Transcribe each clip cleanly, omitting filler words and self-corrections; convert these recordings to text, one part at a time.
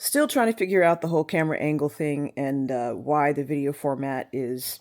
Still trying to figure out the whole camera angle thing and why the video format is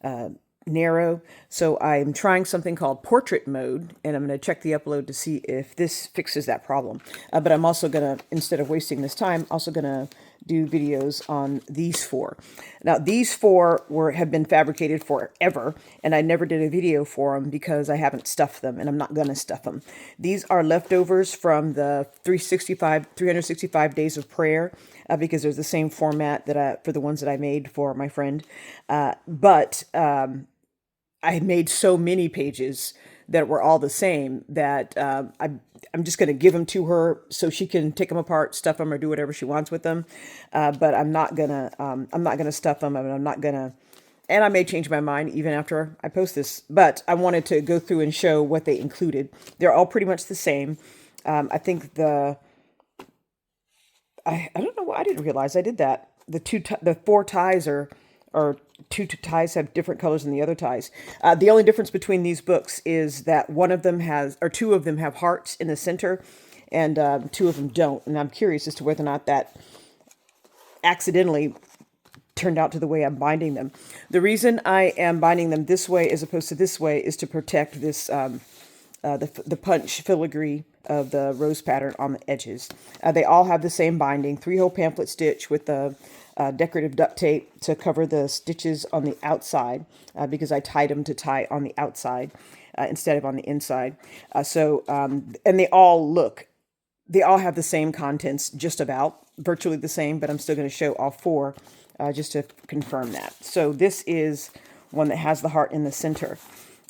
uh, narrow. So I'm trying something called portrait mode, and I'm going to check the upload to see if this fixes that problem. But I'm also going to, instead of wasting this time, also going to do videos on these four. Now, these four have been fabricated forever, and I never did a video for them because I haven't stuffed them, and I'm not going to stuff them. These are leftovers from the 365 days of prayer, because there's the same format for the ones that I made for my friend. But I made so many pages that were all the same that I'm just going to give them to her so she can take them apart, stuff them, or do whatever she wants with them. But I'm not gonna stuff them. I mean, I'm not gonna. And I may change my mind even after I post this. But I wanted to go through and show what they included. They're all pretty much the same. I think I don't know why I didn't realize I did that. The four ties or two ties have different colors than the other ties. The only difference between these books is that one of them has, or two of them have hearts in the center, and two of them don't. And I'm curious as to whether or not that accidentally turned out to the way I'm binding them. The reason I am binding them this way as opposed to this way is to protect this the punch filigree of the rose pattern on the edges. They all have the same binding, 3-hole pamphlet stitch with the decorative duct tape to cover the stitches on the outside, because I tied them to tie on the outside instead of on the inside. And they all have the same contents, just about, virtually the same, but I'm still going to show all four just to confirm that. So this is one that has the heart in the center.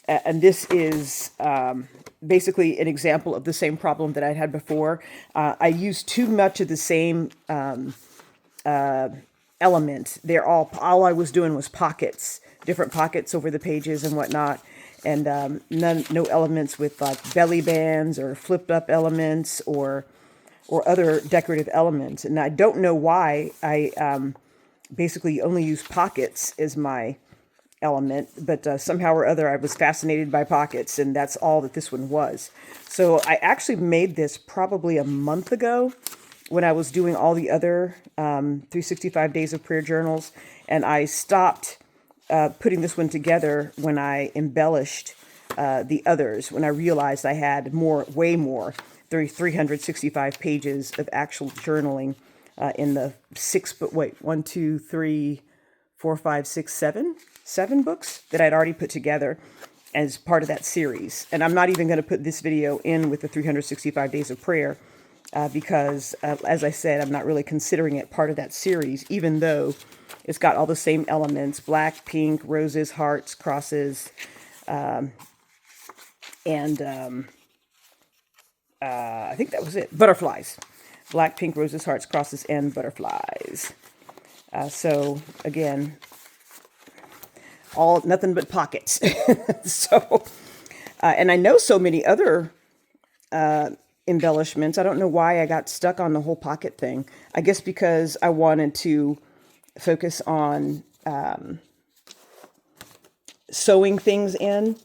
And this is basically an example of the same problem that I had before. I used too much of the same element. All I was doing was pockets, different pockets over the pages and whatnot, and no elements with like belly bands or flipped up elements or other decorative elements. And I don't know why I basically only use pockets as my element, but somehow or other I was fascinated by pockets, and that's all that this one was. So I actually made this probably a month ago when I was doing all the other 365 Days of Prayer journals, and I stopped putting this one together when I embellished the others, when I realized I had way more, 365 pages of actual journaling in the one, two, three, four, five, six, seven books that I'd already put together as part of that series. And I'm not even going to put this video in with the 365 Days of Prayer because, as I said, I'm not really considering it part of that series, even though it's got all the same elements: black, pink, roses, hearts, crosses, and I think that was it. Butterflies. Black, pink, roses, hearts, crosses, and butterflies. So again, nothing but pockets. So, and I know so many other embellishments. I don't know why I got stuck on the whole pocket thing. I guess because I wanted to focus on sewing things in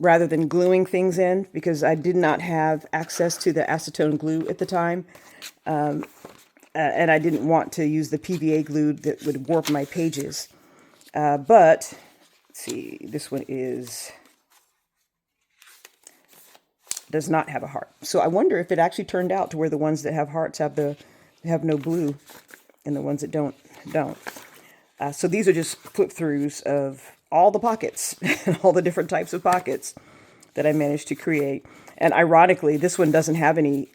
rather than gluing things in, because I did not have access to the acetone glue at the time. And I didn't want to use the PVA glue that would warp my pages. But, let's see, this one does not have a heart. So I wonder if it actually turned out to where the ones that have hearts have no blue, and the ones that don't. So these are just flip throughs of all the pockets, all the different types of pockets that I managed to create. And ironically, this one doesn't have any,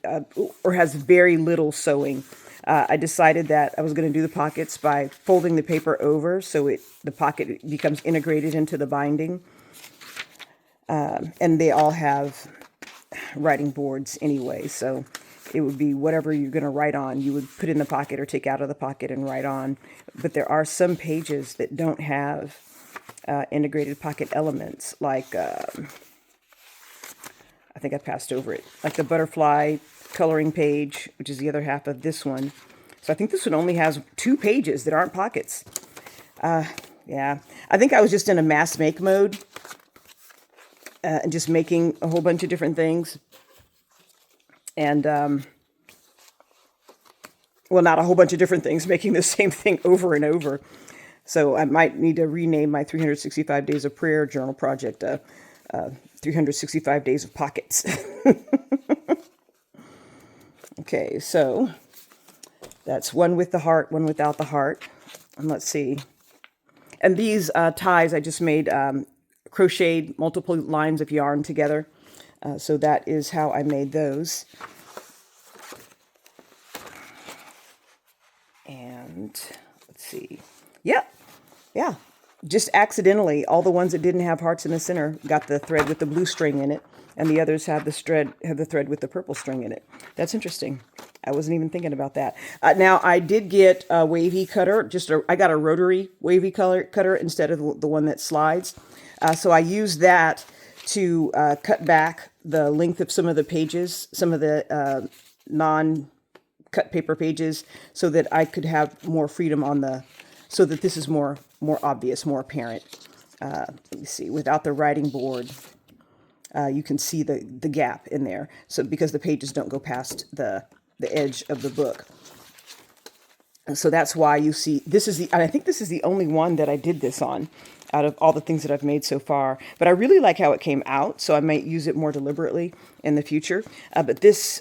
or has very little sewing. I decided that I was going to do the pockets by folding the paper over so the pocket becomes integrated into the binding. And they all have writing boards anyway, so it would be whatever you're going to write on, you would put in the pocket or take out of the pocket and write on. But there are some pages that don't have integrated pocket elements, like I think I passed over it, like the butterfly coloring page, which is the other half of this one. So I think this one only has 2 pages that aren't pockets. Yeah, I think I was just in a mass make mode and just making a whole bunch of different things. And well, not a whole bunch of different things, making the same thing over and over. So I might need to rename my 365 Days of Prayer journal project 365 Days of Pockets. Okay, so that's one with the heart, one without the heart. And let's see. And these ties I just made crocheted multiple lines of yarn together. So that is how I made those. And let's see. Yep. Yeah. Just accidentally, all the ones that didn't have hearts in the center got the thread with the blue string in it, and the others have the thread with the purple string in it. That's interesting. I wasn't even thinking about that. Now I did get a wavy cutter. I got a rotary wavy cutter instead of the one that slides. So I used that to cut back the length of some of the pages, some of the non-cut paper pages, so that I could have more freedom on so that this is more obvious, more apparent. Let me see, without the writing board, you can see the gap in there. So because the pages don't go past the edge of the book. And so that's why you see, I think this is the only one that I did this on out of all the things that I've made so far. But I really like how it came out, so I might use it more deliberately in the future. But this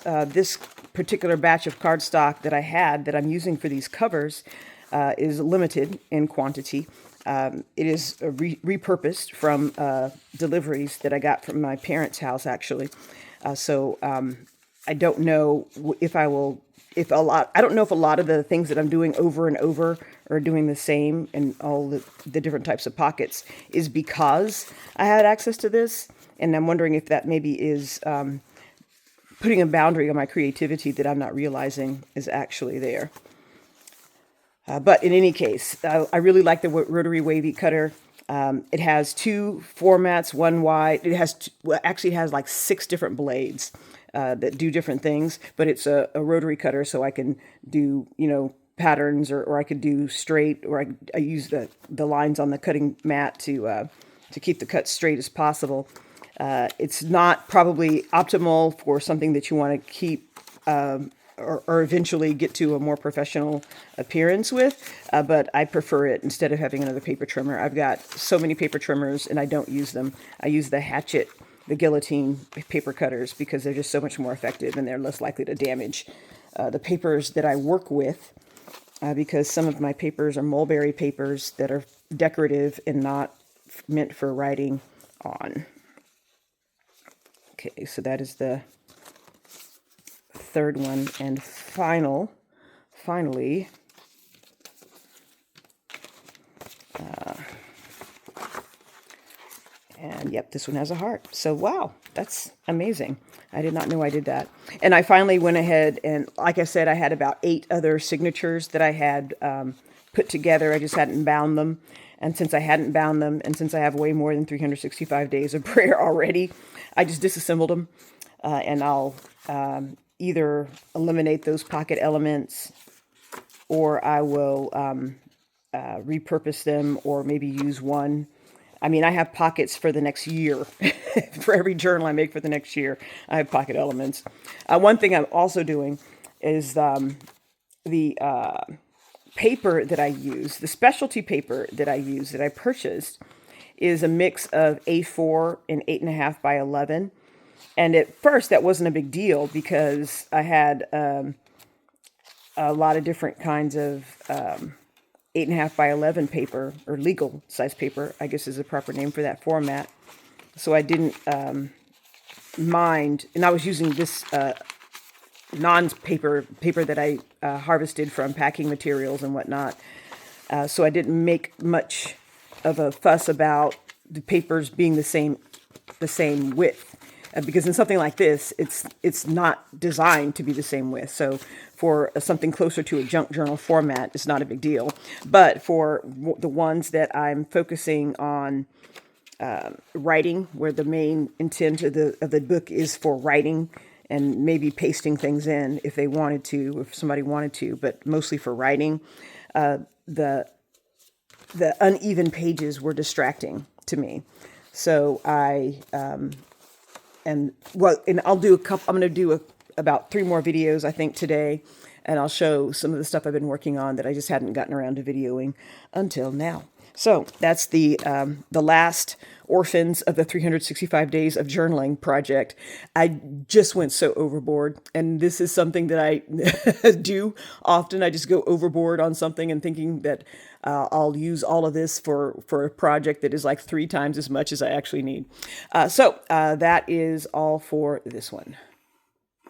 particular batch of cardstock that I'm using for these covers is limited in quantity. It is repurposed from deliveries that I got from my parents' house, actually. So I don't know if I don't know if a lot of the things that I'm doing over and over are doing the same in all the different types of pockets is because I had access to this. And I'm wondering if that maybe is putting a boundary on my creativity that I'm not realizing is actually there. But in any case, I really like the rotary wavy cutter. It has two formats, one wide. It has actually has like 6 different blades that do different things. But it's a rotary cutter, so I can do patterns, or I could do straight, or I use the lines on the cutting mat to keep the cut straight as possible. It's not probably optimal for something that you want to keep. Or eventually get to a more professional appearance with, but I prefer it instead of having another paper trimmer. I've got so many paper trimmers and I don't use them. I use the Hatchet, the guillotine paper cutters because they're just so much more effective and they're less likely to damage the papers that I work with, because some of my papers are mulberry papers that are decorative and not meant for writing on. Okay, so that is the third one, and finally, and yep, this one has a heart. So wow, that's amazing. I did not know I did that. And I finally went ahead and, like I said, I had about 8 other signatures that I had put together. I just hadn't bound them. And since I hadn't bound them, and since I have way more than 365 days of prayer already, I just disassembled them. And I'll either eliminate those pocket elements, or I will repurpose them, or maybe use one. I mean, I have pockets for the next year. For every journal I make for the next year, I have pocket elements. One thing I'm also doing is the paper that I use, the specialty paper that I use, that I purchased, is a mix of A4 and 8.5 by 11. And at first, that wasn't a big deal because I had a lot of different kinds of 8.5 by 11 paper, or legal size paper, I guess is the proper name for that format. So I didn't mind, and I was using this paper that I harvested from packing materials and whatnot. So I didn't make much of a fuss about the papers being the same width. Because in something like this, it's not designed to be the same width. So for something closer to a junk journal format, it's not a big deal. But for the ones that I'm focusing on writing, where the main intent of the book is for writing and maybe pasting things in if they wanted to, if somebody wanted to, but mostly for writing, the uneven pages were distracting to me. So and I'll do I'm going to do about 3 more videos, I think, today. and I'll show some of the stuff I've been working on that I just hadn't gotten around to videoing until now. So that's the last orphans of the 365 days of journaling project. I just went so overboard, and this is something that I do often. I just go overboard on something and thinking that I'll use all of this for a project that is like 3 times as much as I actually need. So that is all for this one.